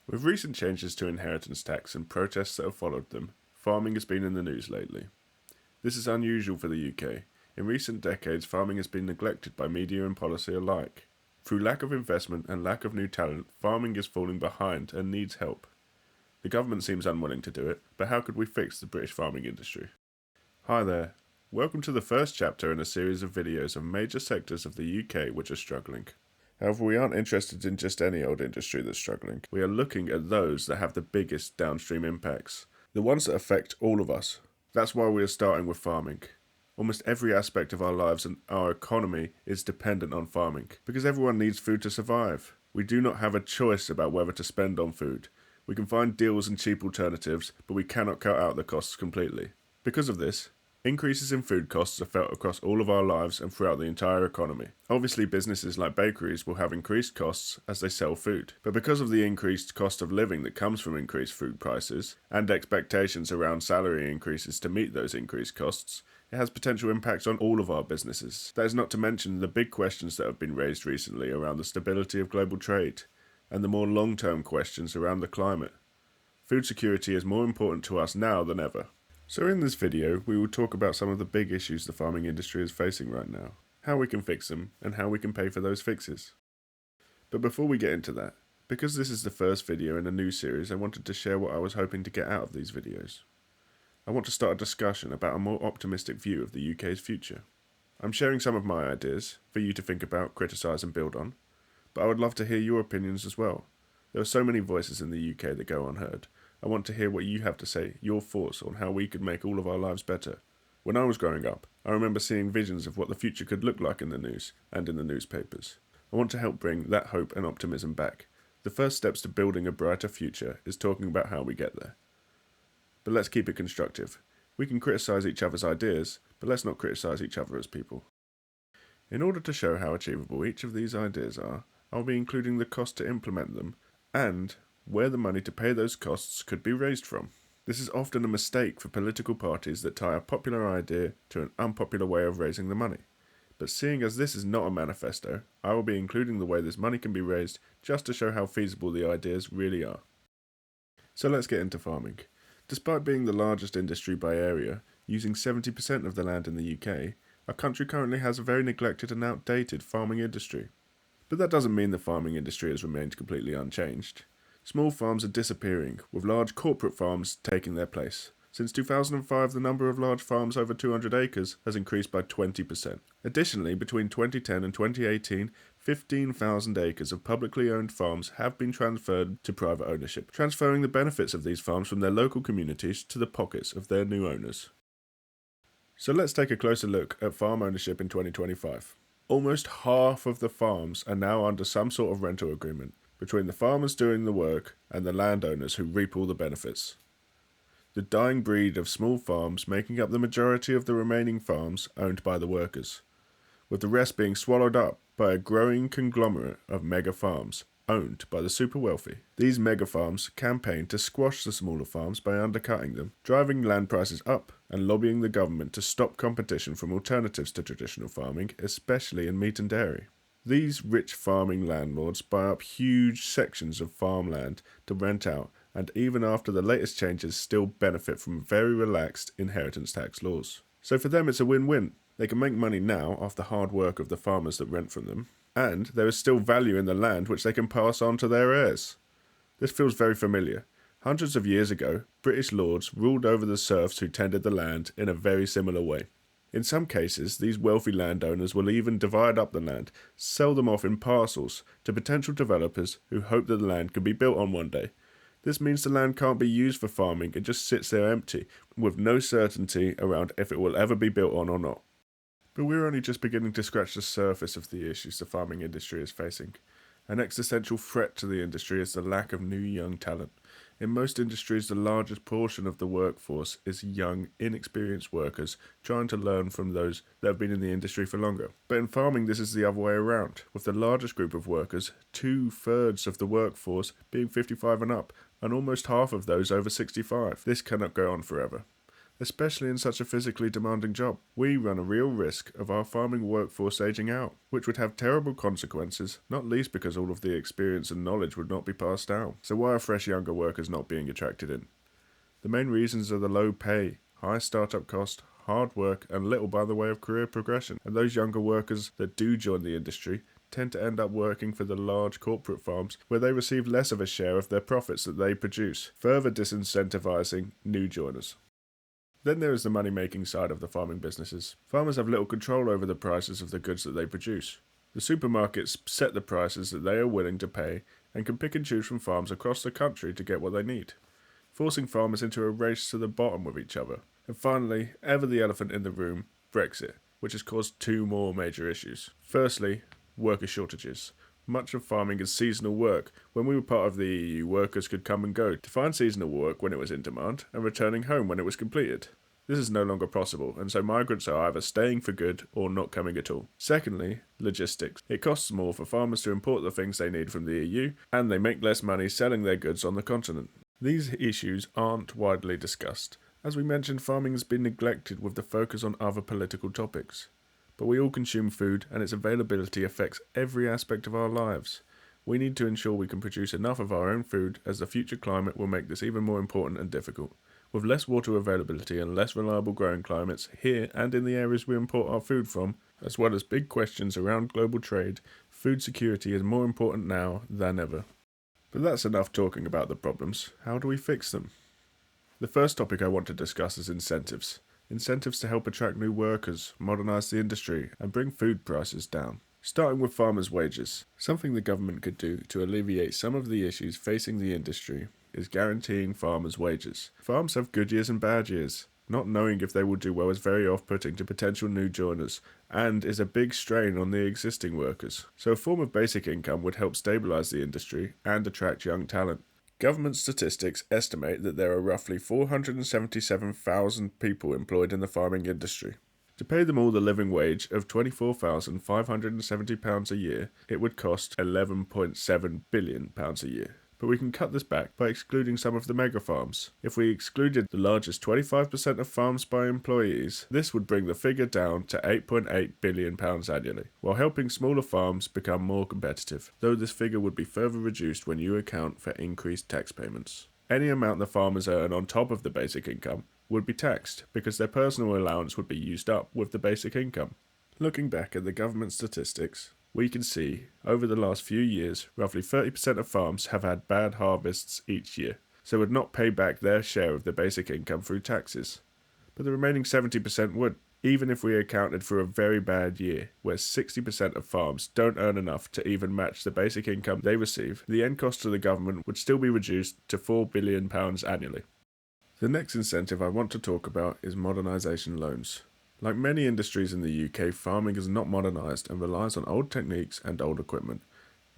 With recent changes to inheritance tax and protests that have followed them, farming has been in the news lately. This is unusual for the UK. In recent decades, farming has been neglected by media and policy alike. Through lack of investment and lack of new talent, farming is falling behind and needs help. The government seems unwilling to do it, but how could we fix the British farming industry? Hi there. Welcome to the first chapter in a series of videos of major sectors of the UK which are struggling. However, we aren't interested in just any old industry that's struggling. We are looking at those that have the biggest downstream impacts, the ones that affect all of us. That's why we are starting with farming. Almost every aspect of our lives and our economy is dependent on farming, because everyone needs food to survive. We do not have a choice about whether to spend on food. We can find deals and cheap alternatives, but we cannot cut out the costs completely. Because of this, increases in food costs are felt across all of our lives and throughout the entire economy. Obviously, businesses like bakeries will have increased costs as they sell food, but because of the increased cost of living that comes from increased food prices, and expectations around salary increases to meet those increased costs, it has potential impacts on all of our businesses. That is not to mention the big questions that have been raised recently around the stability of global trade, and the more long-term questions around the climate. Food security is more important to us now than ever. So in this video, we will talk about some of the big issues the farming industry is facing right now, how we can fix them, and how we can pay for those fixes. But before we get into that, because this is the first video in a new series, I wanted to share what I was hoping to get out of these videos. I want to start a discussion about a more optimistic view of the UK's future. I'm sharing some of my ideas for you to think about, criticise and build on, but I would love to hear your opinions as well. There are so many voices in the UK that go unheard. I want to hear what you have to say, your thoughts on how we could make all of our lives better. When I was growing up, I remember seeing visions of what the future could look like in the news and in the newspapers. I want to help bring that hope and optimism back. The first steps to building a brighter future is talking about how we get there. But let's keep it constructive. We can criticise each other's ideas, but let's not criticise each other as people. In order to show how achievable each of these ideas are, I'll be including the cost to implement them and where the money to pay those costs could be raised from. This is often a mistake for political parties that tie a popular idea to an unpopular way of raising the money. But seeing as this is not a manifesto, I will be including the way this money can be raised just to show how feasible the ideas really are. So let's get into farming. Despite being the largest industry by area, using 70% of the land in the UK, our country currently has a very neglected and outdated farming industry. But that doesn't mean the farming industry has remained completely unchanged. Small farms are disappearing, with large corporate farms taking their place. Since 2005, the number of large farms over 200 acres has increased by 20%. Additionally, between 2010 and 2018, 15,000 acres of publicly owned farms have been transferred to private ownership, transferring the benefits of these farms from their local communities to the pockets of their new owners. So let's take a closer look at farm ownership in 2025. Almost half of the farms are now under some sort of rental agreement, between the farmers doing the work and the landowners who reap all the benefits. The dying breed of small farms making up the majority of the remaining farms owned by the workers, with the rest being swallowed up by a growing conglomerate of mega farms owned by the super wealthy. These mega farms campaign to squash the smaller farms by undercutting them, driving land prices up and lobbying the government to stop competition from alternatives to traditional farming, especially in meat and dairy. These rich farming landlords buy up huge sections of farmland to rent out, and even after the latest changes still benefit from very relaxed inheritance tax laws. So for them it's a win-win. They can make money now off the hard work of the farmers that rent from them, and there is still value in the land which they can pass on to their heirs. This feels very familiar. Hundreds of years ago, British lords ruled over the serfs who tended the land in a very similar way. In some cases, these wealthy landowners will even divide up the land, sell them off in parcels to potential developers who hope that the land can be built on one day. This means the land can't be used for farming, it just sits there empty, with no certainty around if it will ever be built on or not. But we're only just beginning to scratch the surface of the issues the farming industry is facing. An existential threat to the industry is the lack of new young talent. In most industries, the largest portion of the workforce is young, inexperienced workers trying to learn from those that have been in the industry for longer. But in farming, this is the other way around, with the largest group of workers, 2/3 of the workforce being 55 and up, and almost half of those over 65. This cannot go on forever. especially in such a physically demanding job. We run a real risk of our farming workforce aging out, which would have terrible consequences, not least because all of the experience and knowledge would not be passed down. So why are fresh younger workers not being attracted in? The main reasons are the low pay, high startup cost, hard work, and little by the way of career progression. And those younger workers that do join the industry tend to end up working for the large corporate farms where they receive less of a share of their profits that they produce, further disincentivizing new joiners. Then there is the money-making side of the farming businesses. Farmers have little control over the prices of the goods that they produce. The supermarkets set the prices that they are willing to pay and can pick and choose from farms across the country to get what they need, forcing farmers into a race to the bottom with each other. And finally, ever the elephant in the room, Brexit, which has caused two more major issues. Firstly, worker shortages. Much of farming is seasonal work. When we were part of the EU, workers could come and go to find seasonal work when it was in demand and returning home when it was completed. This is no longer possible, and so migrants are either staying for good or not coming at all. Secondly, logistics. It costs more for farmers to import the things they need from the EU, and they make less money selling their goods on the continent. These issues aren't widely discussed. As we mentioned, farming has been neglected with the focus on other political topics. But we all consume food, and its availability affects every aspect of our lives. We need to ensure we can produce enough of our own food, as the future climate will make this even more important and difficult. With less water availability and less reliable growing climates here and in the areas we import our food from, as well as big questions around global trade, food security is more important now than ever. But that's enough talking about the problems. How do we fix them? The first topic I want to discuss is incentives. Incentives to help attract new workers, modernise the industry, and bring food prices down. Starting with farmers' wages. Something the government could do to alleviate some of the issues facing the industry is guaranteeing farmers' wages. Farms have good years and bad years. Not knowing if they will do well is very off-putting to potential new joiners, and is a big strain on the existing workers. So a form of basic income would help stabilise the industry and attract young talent. Government statistics estimate that there are roughly 477,000 people employed in the farming industry. To pay them all the living wage of £24,570 a year, it would cost £11.7 billion a year. But we can cut this back by excluding some of the mega farms. If we excluded the largest 25% of farms by employees, this would bring the figure down to £8.8 billion annually, while helping smaller farms become more competitive, though this figure would be further reduced when you account for increased tax payments. Any amount the farmers earn on top of the basic income would be taxed, because their personal allowance would be used up with the basic income. Looking back at the government statistics, we can see, over the last few years, roughly 30% of farms have had bad harvests each year, so would not pay back their share of the basic income through taxes. But the remaining 70% would, even if we accounted for a very bad year, where 60% of farms don't earn enough to even match the basic income they receive. The end cost to the government would still be reduced to £4 billion annually. The next incentive I want to talk about is Modernisation Loans. Like many industries in the UK, farming is not modernised and relies on old techniques and old equipment.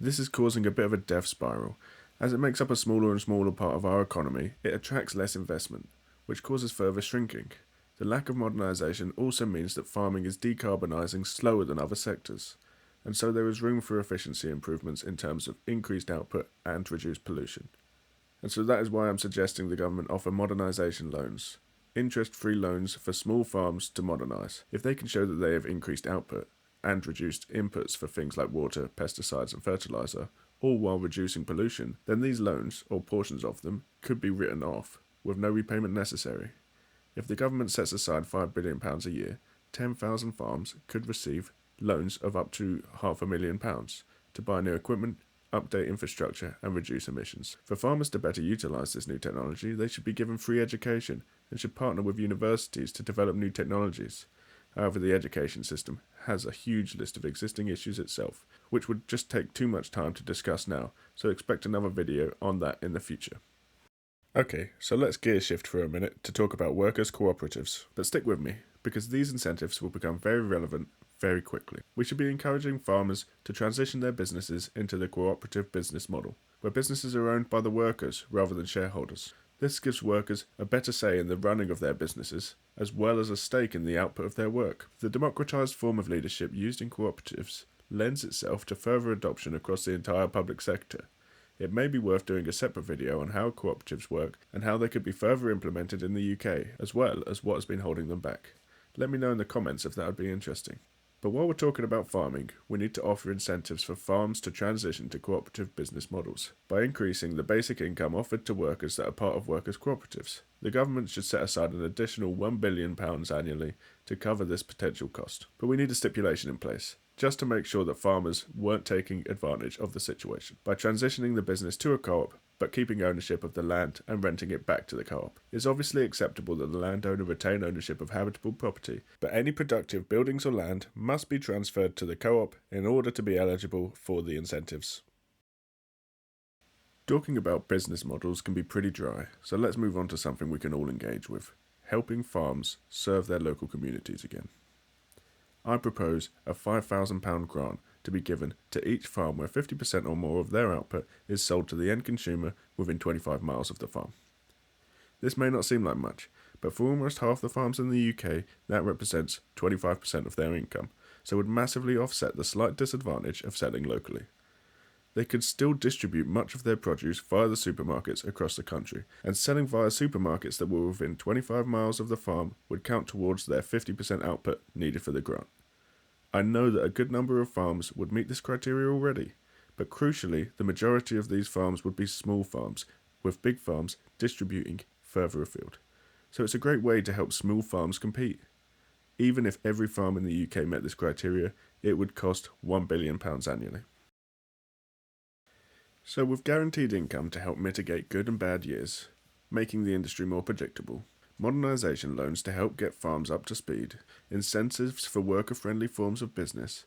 This is causing a bit of a death spiral. As it makes up a smaller and smaller part of our economy, it attracts less investment, which causes further shrinking. The lack of modernisation also means that farming is decarbonising slower than other sectors, and so there is room for efficiency improvements in terms of increased output and reduced pollution. And so that is why I'm suggesting the government offer Modernisation Loans. Interest-free loans for small farms to modernise. If they can show that they have increased output and reduced inputs for things like water, pesticides and fertiliser, all while reducing pollution, then these loans, or portions of them, could be written off, with no repayment necessary. If the government sets aside £5 billion a year, 10,000 farms could receive loans of up to £500,000 to buy new equipment, update infrastructure and reduce emissions. For farmers to better utilise this new technology, they should be given free education and should partner with universities to develop new technologies. However, the education system has a huge list of existing issues itself, which would just take too much time to discuss now, so expect another video on that in the future. Okay, so let's gear shift for a minute to talk about workers' cooperatives, but stick with me, because these incentives will become very relevant very quickly. We should be encouraging farmers to transition their businesses into the cooperative business model, where businesses are owned by the workers rather than shareholders. This gives workers a better say in the running of their businesses, as well as a stake in the output of their work. The democratised form of leadership used in cooperatives lends itself to further adoption across the entire public sector. it may be worth doing a separate video on how cooperatives work and how they could be further implemented in the UK, as well as what has been holding them back. Let me know in the comments if that would be interesting. But while we're talking about farming, we need to offer incentives for farms to transition to cooperative business models by increasing the basic income offered to workers that are part of workers' cooperatives. The government should set aside an additional £1 billion annually to cover this potential cost. But we need a stipulation in place, just to make sure that farmers weren't taking advantage of the situation. By transitioning the business to a co-op, but keeping ownership of the land and renting it back to the co-op. It's obviously acceptable that the landowner retain ownership of habitable property, but any productive buildings or land must be transferred to the co-op in order to be eligible for the incentives. Talking about business models can be pretty dry, so let's move on to something we can all engage with: helping farms serve their local communities again. I propose a £5,000 grant to be given to each farm where 50% or more of their output is sold to the end consumer within 25 miles of the farm. This may not seem like much, but for almost half the farms in the UK, that represents 25% of their income, so would massively offset the slight disadvantage of selling locally. They could still distribute much of their produce via the supermarkets across the country, and selling via supermarkets that were within 25 miles of the farm would count towards their 50% output needed for the grant. I know that a good number of farms would meet this criteria already, but crucially, the majority of these farms would be small farms, with big farms distributing further afield. So it's a great way to help small farms compete. Even if every farm in the UK met this criteria, it would cost £1 billion annually. So with guaranteed income to help mitigate good and bad years, making the industry more predictable, modernisation loans to help get farms up to speed, incentives for worker-friendly forms of business,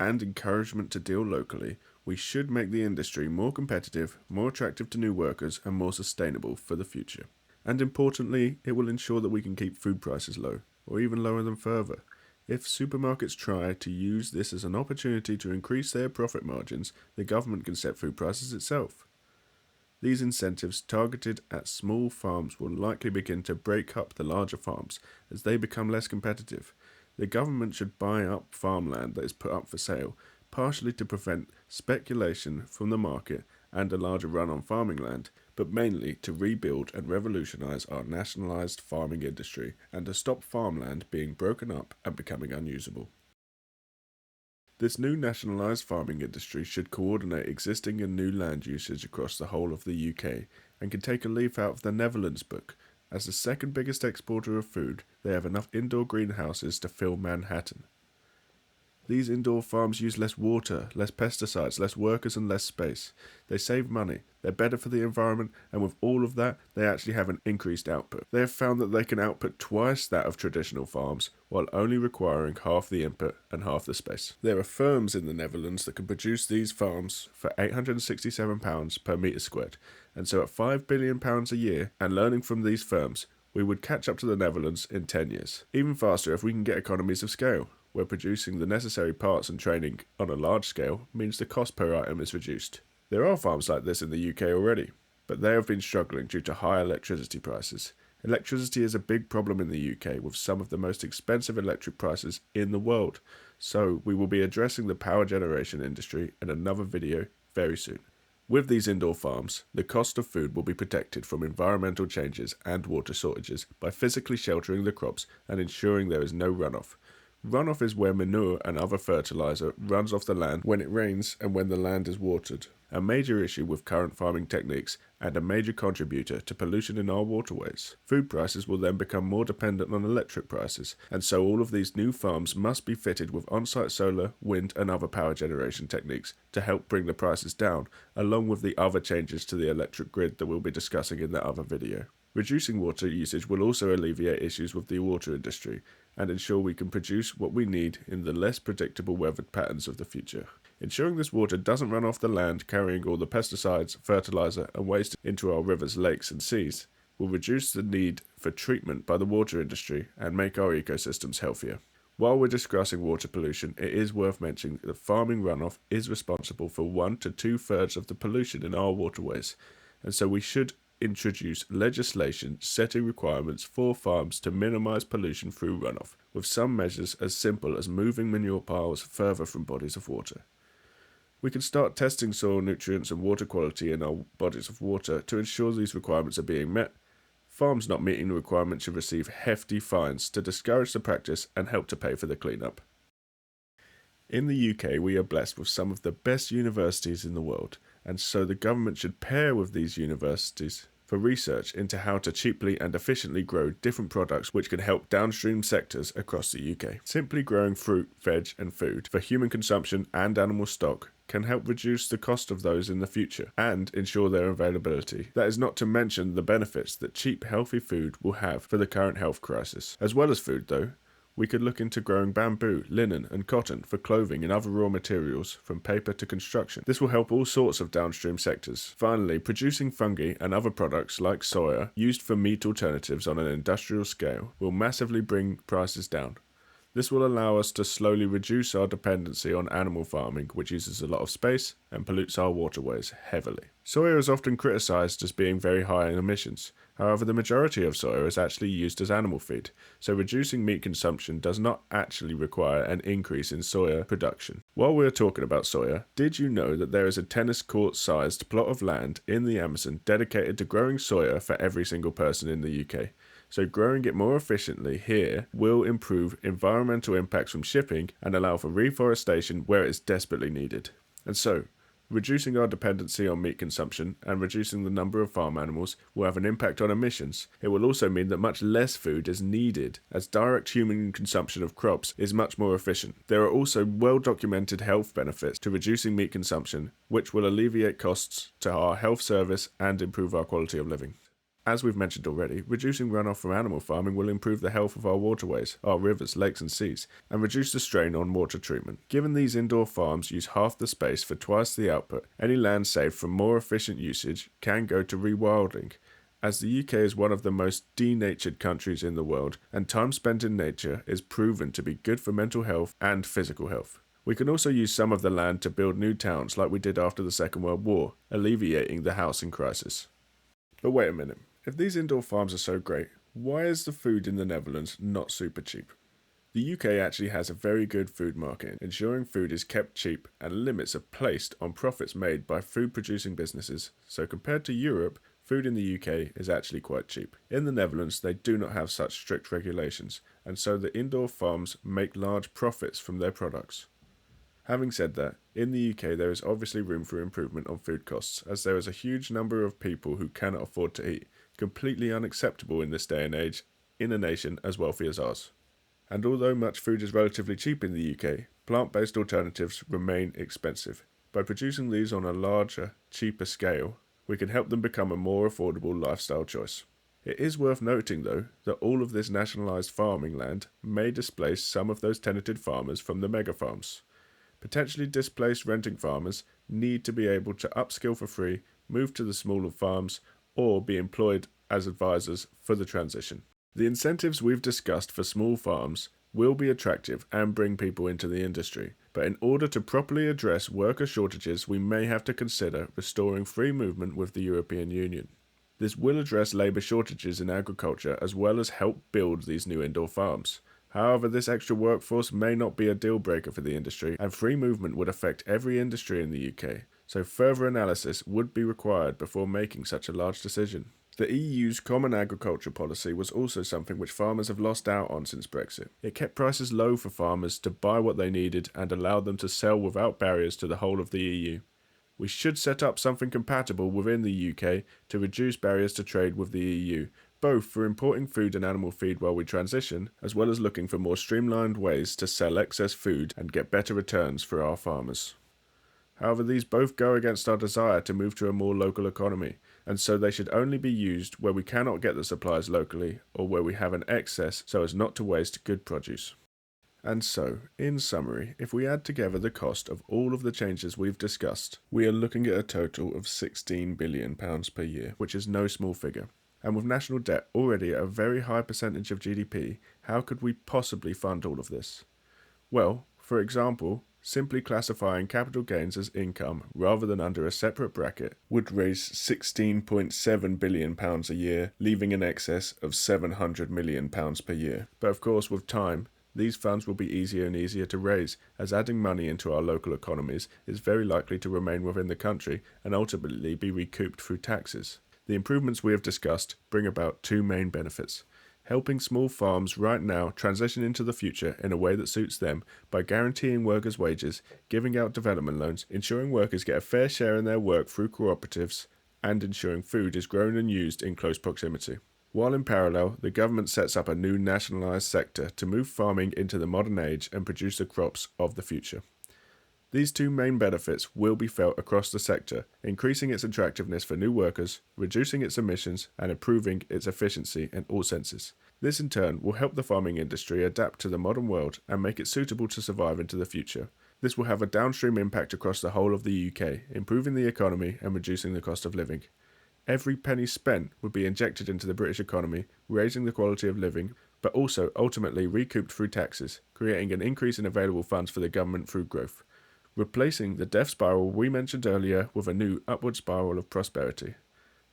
and encouragement to deal locally, we should make the industry more competitive, more attractive to new workers, and more sustainable for the future. And importantly, it will ensure that we can keep food prices low, or even lower them further. If supermarkets try to use this as an opportunity to increase their profit margins, the government can set food prices itself. These incentives targeted at small farms will likely begin to break up the larger farms as they become less competitive. The government should buy up farmland that is put up for sale, partially to prevent speculation from the market and a larger run on farming land, but mainly to rebuild and revolutionise our nationalised farming industry and to stop farmland being broken up and becoming unusable. This new nationalised farming industry should coordinate existing and new land usage across the whole of the UK and can take a leaf out of the Netherlands book. As the second biggest exporter of food, they have enough indoor greenhouses to fill Manhattan. These indoor farms use less water, less pesticides, less workers and less space. They save money, they're better for the environment, and with all of that, they actually have an increased output. They have found that they can output twice that of traditional farms, while only requiring half the input and half the space. There are firms in the Netherlands that can produce these farms for £867 per metre squared, and so at £5 billion a year, and learning from these firms, we would catch up to the Netherlands in 10 years. Even faster if we can get economies of scale, where producing the necessary parts and training on a large scale means the cost per item is reduced. There are farms like this in the UK already, but they have been struggling due to high electricity prices. Electricity is a big problem in the UK, with some of the most expensive electric prices in the world, so we will be addressing the power generation industry in another video very soon. With these indoor farms, the cost of food will be protected from environmental changes and water shortages by physically sheltering the crops and ensuring there is no runoff. Runoff is where manure and other fertiliser runs off the land when it rains and when the land is watered. A major issue with current farming techniques and a major contributor to pollution in our waterways. Food prices will then become more dependent on electric prices, and so all of these new farms must be fitted with on-site solar, wind and other power generation techniques to help bring the prices down, along with the other changes to the electric grid that we'll be discussing in that other video. Reducing water usage will also alleviate issues with the water industry and ensure we can produce what we need in the less predictable weather patterns of the future. Ensuring this water doesn't run off the land carrying all the pesticides, fertiliser and waste into our rivers, lakes and seas will reduce the need for treatment by the water industry and make our ecosystems healthier. While we're discussing water pollution, it is worth mentioning that farming runoff is responsible for 1 to 2/3 of the pollution in our waterways, and so we should introduce legislation setting requirements for farms to minimise pollution through runoff, with some measures as simple as moving manure piles further from bodies of water. We can start testing soil nutrients and water quality in our bodies of water to ensure these requirements are being met. Farms not meeting the requirements should receive hefty fines to discourage the practice and help to pay for the cleanup. In the UK, we are blessed with some of the best universities in the world, and so the government should pair with these universities for research into how to cheaply and efficiently grow different products which can help downstream sectors across the UK. Simply growing fruit, veg and food for human consumption and animal stock can help reduce the cost of those in the future and ensure their availability. That is not to mention the benefits that cheap, healthy food will have for the current health crisis. As well as food though, we could look into growing bamboo, linen and cotton for clothing and other raw materials from paper to construction. This will help all sorts of downstream sectors. Finally, producing fungi and other products like soya used for meat alternatives on an industrial scale will massively bring prices down. This will allow us to slowly reduce our dependency on animal farming, which uses a lot of space and pollutes our waterways heavily. Soya is often criticised as being very high in emissions. However, the majority of soya is actually used as animal feed, so reducing meat consumption does not actually require an increase in soya production. While we're talking about soya, did you know that there is a tennis court-sized plot of land in the Amazon dedicated to growing soya for every single person in the UK? So growing it more efficiently here will improve environmental impacts from shipping and allow for reforestation where it is desperately needed. And so, reducing our dependency on meat consumption and reducing the number of farm animals will have an impact on emissions. It will also mean that much less food is needed, as direct human consumption of crops is much more efficient. There are also well-documented health benefits to reducing meat consumption, which will alleviate costs to our health service and improve our quality of living. As we've mentioned already, reducing runoff from animal farming will improve the health of our waterways, our rivers, lakes and seas, and reduce the strain on water treatment. Given these indoor farms use half the space for twice the output, any land saved from more efficient usage can go to rewilding, as the UK is one of the most denatured countries in the world, and time spent in nature is proven to be good for mental health and physical health. We can also use some of the land to build new towns like we did after the Second World War, alleviating the housing crisis. But wait a minute. If these indoor farms are so great, why is the food in the Netherlands not super cheap? The UK actually has a very good food market, ensuring food is kept cheap and limits are placed on profits made by food producing businesses, so compared to Europe, food in the UK is actually quite cheap. In the Netherlands, they do not have such strict regulations, and so the indoor farms make large profits from their products. Having said that, in the UK there is obviously room for improvement on food costs, as there is a huge number of people who cannot afford to eat, completely unacceptable in this day and age, in a nation as wealthy as ours. And although much food is relatively cheap in the UK, plant-based alternatives remain expensive. By producing these on a larger, cheaper scale, we can help them become a more affordable lifestyle choice. It is worth noting though, that all of this nationalised farming land may displace some of those tenanted farmers from the mega farms. Potentially displaced renting farmers need to be able to upskill for free, move to the smaller farms, or be employed as advisors for the transition. The incentives we've discussed for small farms will be attractive and bring people into the industry, but in order to properly address worker shortages, we may have to consider restoring free movement with the European Union. This will address labour shortages in agriculture as well as help build these new indoor farms. However, this extra workforce may not be a deal breaker for the industry, and free movement would affect every industry in the UK, so further analysis would be required before making such a large decision. The EU's Common Agriculture Policy was also something which farmers have lost out on since Brexit. It kept prices low for farmers to buy what they needed and allowed them to sell without barriers to the whole of the EU. We should set up something compatible within the UK to reduce barriers to trade with the EU, both for importing food and animal feed while we transition, as well as looking for more streamlined ways to sell excess food and get better returns for our farmers. However, these both go against our desire to move to a more local economy, and so they should only be used where we cannot get the supplies locally or where we have an excess so as not to waste good produce. And so, in summary, if we add together the cost of all of the changes we've discussed, we are looking at a total of £16 billion per year, which is no small figure. And with national debt already at a very high percentage of GDP, how could we possibly fund all of this? Well, for example, simply classifying capital gains as income rather than under a separate bracket would raise £16.7 billion a year, leaving an excess of £700 million per year. But of course, with time, These funds will be easier and easier to raise, as adding money into our local economies is very likely to remain within the country and ultimately be recouped through taxes. The improvements we have discussed bring about two main benefits: helping small farms right now transition into the future in a way that suits them by guaranteeing workers' wages, giving out development loans, ensuring workers get a fair share in their work through cooperatives, and ensuring food is grown and used in close proximity. While in parallel, the government sets up a new nationalised sector to move farming into the modern age and produce the crops of the future. These two main benefits will be felt across the sector, increasing its attractiveness for new workers, reducing its emissions, and improving its efficiency in all senses. This in turn will help the farming industry adapt to the modern world and make it suitable to survive into the future. This will have a downstream impact across the whole of the UK, improving the economy and reducing the cost of living. Every penny spent would be injected into the British economy, raising the quality of living, but also ultimately recouped through taxes, creating an increase in available funds for the government through growth, replacing the death spiral we mentioned earlier with a new upward spiral of prosperity.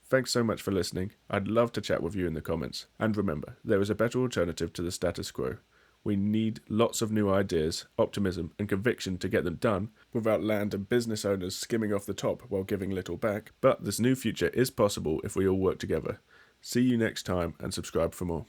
Thanks so much for listening. I'd love to chat with you in the comments. And remember, there is a better alternative to the status quo. We need lots of new ideas, optimism, and conviction to get them done without land and business owners skimming off the top while giving little back. But this new future is possible if we all work together. See you next time and subscribe for more.